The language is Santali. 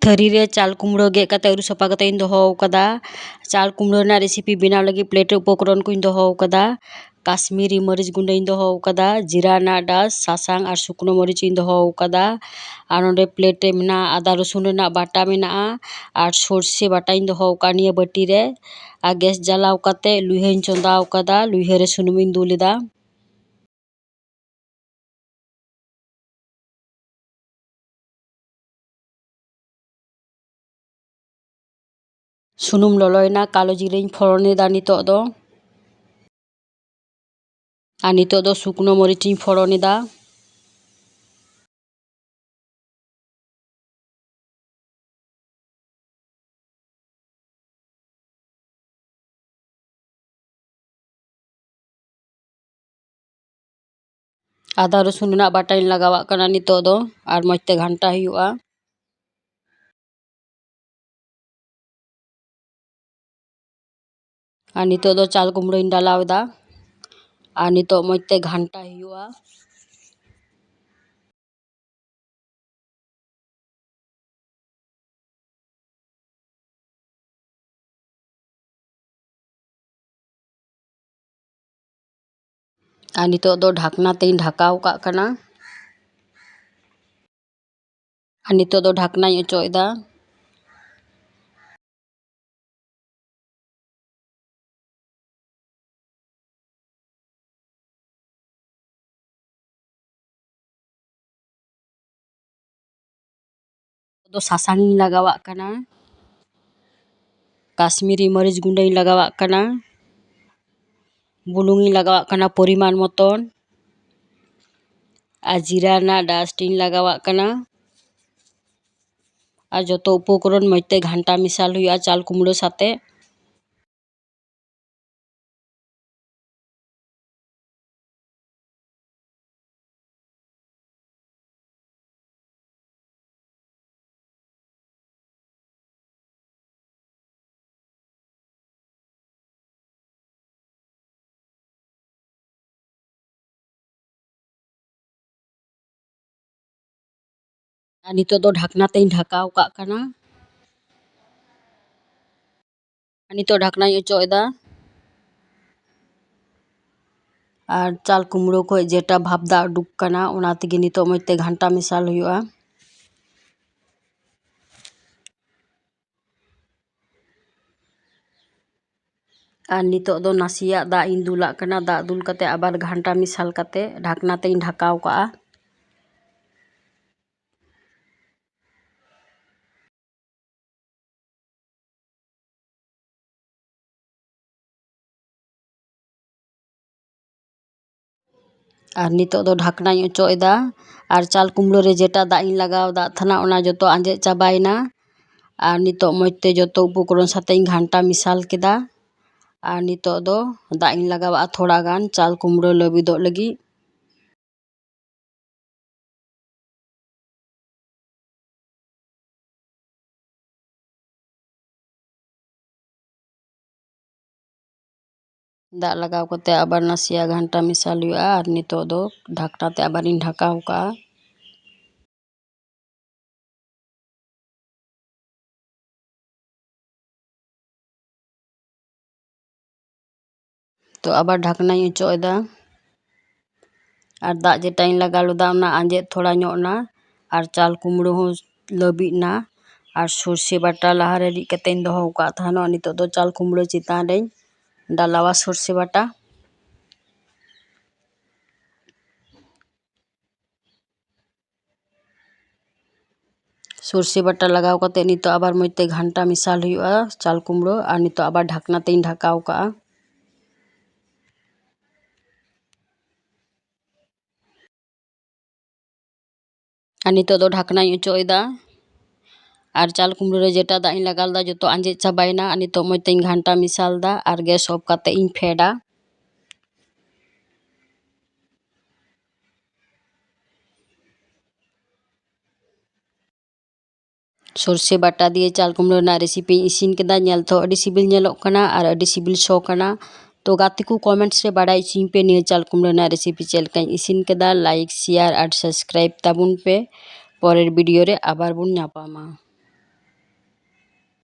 थरी रे चाल कुमड़ो गेद कते अरु सफा कते इन दोहो कदा। चाल कुमड़ो ना रेसिपी बनाव लगी प्लेट उपकरण को इन दोहो कदा। काश्मीरी मरीच गुंडा इन दोहो कदा। जीरा ना डास सासांग और शुकनो मरीच इन दोहो कदा। और नोडे प्लेट मेना आदा रसुन ना बाटा मेना और सर्षे बाटा इन दोहो का निया बाटी रे। आ गैस जलाव कते लुइहा इन चंदाव कदा। लुइहा रे सुनुम इन दुलेदा। सुनुम ललयना कालो जिराइन फोड़नेदा नितोग दो। और नितोग दो शुकनो मरीच इन फोड़नेदा। आदा रसुन ना बाटा इन लगावा कना नितोग दो और मजते घंटा हुआ। और नितोग दो चाल कुमड़ो इन डालावदा और नितोग मजते घंटा हुआ। और नितोग दो ढाकना ते इन ढाकाव का कना। और नितोग दो ढाकना इन ओचोएदा। दो सासांग इन लगावा कना। काश्मीरी मरीच गुंडा इन लगावा कना। बुलुंग इन लगावा कना परिमाण मतन। और जीरा ना डास्ट इन लगावा कना। और जतो उपकरण मजते घंटा मिसाल हुआ चाल कुमड़ो साथे। और नितोग दो ढाकना ते इन ढाकाव का कना। और नितोग ढाकना इन ओचोएदा। और चाल कुमड़ो को जेटा भाप दा उडुक कना ओना तेगे नितोग मजते घंटा मिसाल हुआ। और नितोग दो नासिया दा इन दुला कना। दा दुल कते आबार घंटा मिसाल कते ढाकना ते इन ढाकाव का। और नितोग दो ढाकना इन ओचोएदा। और चाल कुमड़ो रे जेटा दा इन लगाव दा थाना ओना जतो आंजेद चाबायना। और नितोग मजते जतो उपकरण साथे इन घंटा मिसाल केदा। और नितोग दो दा इन लगावा थोड़ा गान चाल कुमड़ो लबिदोग लगी। दा लगाव कते आबार नासिया घंटा मिसाल हुआ। और नितोग दो ढाकना ते आबार इन ढाकाव का। तो आबार ढाकना इन ओचोएदा। और दाग जेटा इन लगा लुदा ओना आंजेद थोड़ा ᱧᱚᱜ ना। और चाल कुमड़ो हो लबिद ना। और सर्षे बाटा लहा रे रिद कते इन दोहो का थानो। नितोग दो चाल कुमड़ो चितान रे डालावा सर्षे बाटा। सर्षे बाटा लगाव कते नितोग आबार मजते घंटा मिसाल हुआ चाल कुमड़ो। और नितोग आबार ढाकना ते इन ढाकाव का। और नितोग दो ढाकना इन ओचोएदा। और चाल कुमड़ो रे जेटा दा इन लगाल दा जतो आंजेद चाबायना। और नितोग मजते इन घंटा मिसाल दा और गैस ऑफ कते इन फेडा। सर्षे बाटा दिए चाल कुमड़ो ना रेसिपी इसिन केदा। नेल तो अडी सिबिल नेलोग कना और अडी सिबिल सो कना। तो गाते को कमेंट्स रे बाडाय इसिन पे निये चाल कुमड़ो ना रेसिपी चेलकाኝ इसिन केदा। लाइक शेयर और सब्सक्राइब ताबुन पे। परेर भिडियो रे आबार बुन ᱧᱟᱯᱟᱢᱟ।